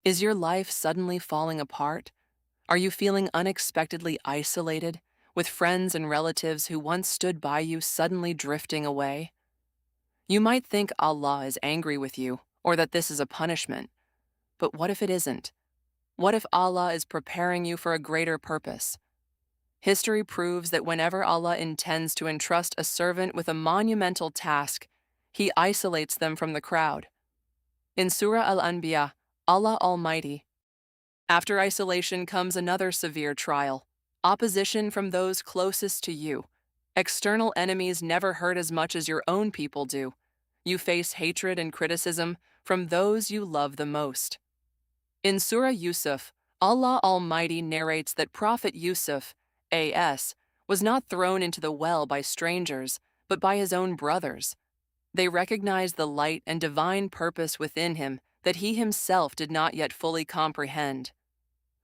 Is your life suddenly falling apart? Are you feeling unexpectedly isolated, with friends and relatives who once stood by you suddenly drifting away? You might think Allah is angry with you, or that this is a punishment. But what if it isn't? What if Allah is preparing you for a greater purpose? History proves that whenever Allah intends to entrust a servant with a monumental task, He isolates them from the crowd. In Surah Al-Anbiya, Allah Almighty, after isolation comes another severe trial, opposition from those closest to you. External enemies never hurt as much as your own people do. You face hatred and criticism from those you love the most. In Surah Yusuf, Allah Almighty narrates that Prophet Yusuf, A.S., was not thrown into the well by strangers, but by his own brothers. They recognized the light and divine purpose within him that he himself did not yet fully comprehend.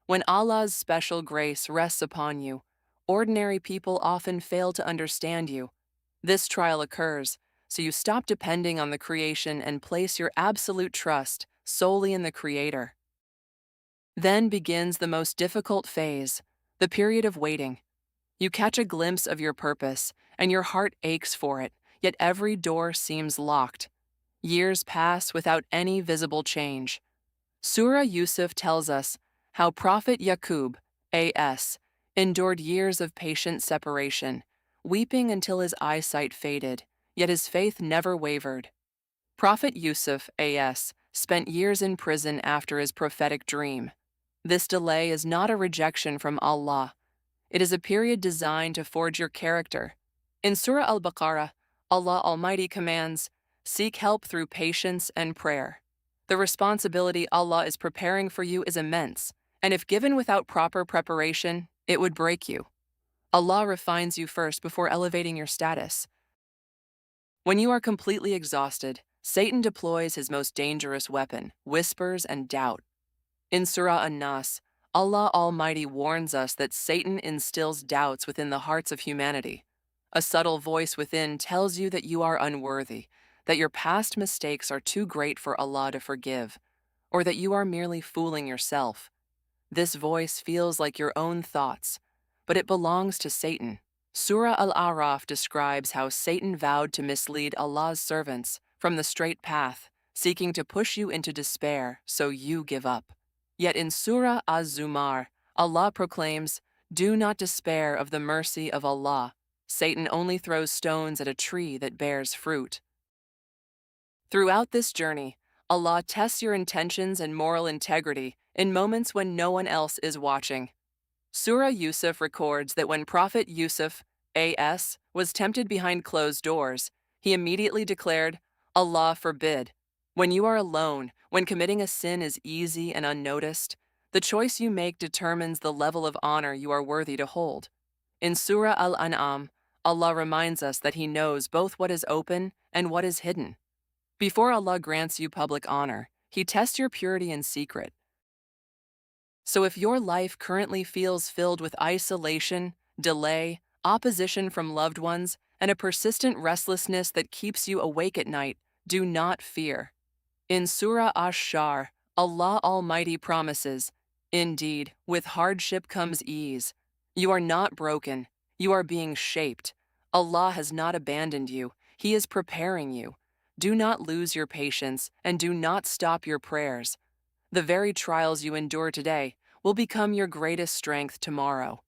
When Allah's special grace rests upon you, ordinary people often fail to understand you. This trial occurs, so you stop depending on the creation and place your absolute trust solely in the Creator. Then begins the most difficult phase, the period of waiting. You catch a glimpse of your purpose, and your heart aches for it, yet every door seems locked. Years pass without any visible change. Surah Yusuf tells us how Prophet Yaqoob, A.S., endured years of patient separation, weeping until his eyesight faded, yet his faith never wavered. Prophet Yusuf, A.S., spent years in prison after his prophetic dream. This delay is not a rejection from Allah. It is a period designed to forge your character. In Surah Al-Baqarah, Allah Almighty commands, "Seek help through patience and prayer." The responsibility Allah is preparing for you is immense, and if given without proper preparation, it would break you. Allah refines you first before elevating your status. When you are completely exhausted, Satan deploys his most dangerous weapon, whispers and doubt. In Surah An-Nas, Allah Almighty warns us that Satan instills doubts within the hearts of humanity. A subtle voice within tells you that you are unworthy, that your past mistakes are too great for Allah to forgive, or that you are merely fooling yourself. This voice feels like your own thoughts, but it belongs to Satan. Surah Al-A'raf describes how Satan vowed to mislead Allah's servants from the straight path, seeking to push you into despair so you give up. Yet in Surah Az-Zumar, Allah proclaims, "Do not despair of the mercy of Allah. Satan only throws stones at a tree that bears fruit." Throughout this journey, Allah tests your intentions and moral integrity in moments when no one else is watching. Surah Yusuf records that when Prophet Yusuf, A.S., was tempted behind closed doors, he immediately declared, "Allah forbid." When you are alone, when committing a sin is easy and unnoticed, the choice you make determines the level of honor you are worthy to hold. In Surah Al-An'am, Allah reminds us that He knows both what is open and what is hidden. Before Allah grants you public honor, He tests your purity in secret. So if your life currently feels filled with isolation, delay, opposition from loved ones, and a persistent restlessness that keeps you awake at night, do not fear. In Surah Ash-Shar, Allah Almighty promises, "Indeed, with hardship comes ease." You are not broken. You are being shaped. Allah has not abandoned you. He is preparing you. Do not lose your patience and do not stop your prayers. The very trials you endure today will become your greatest strength tomorrow.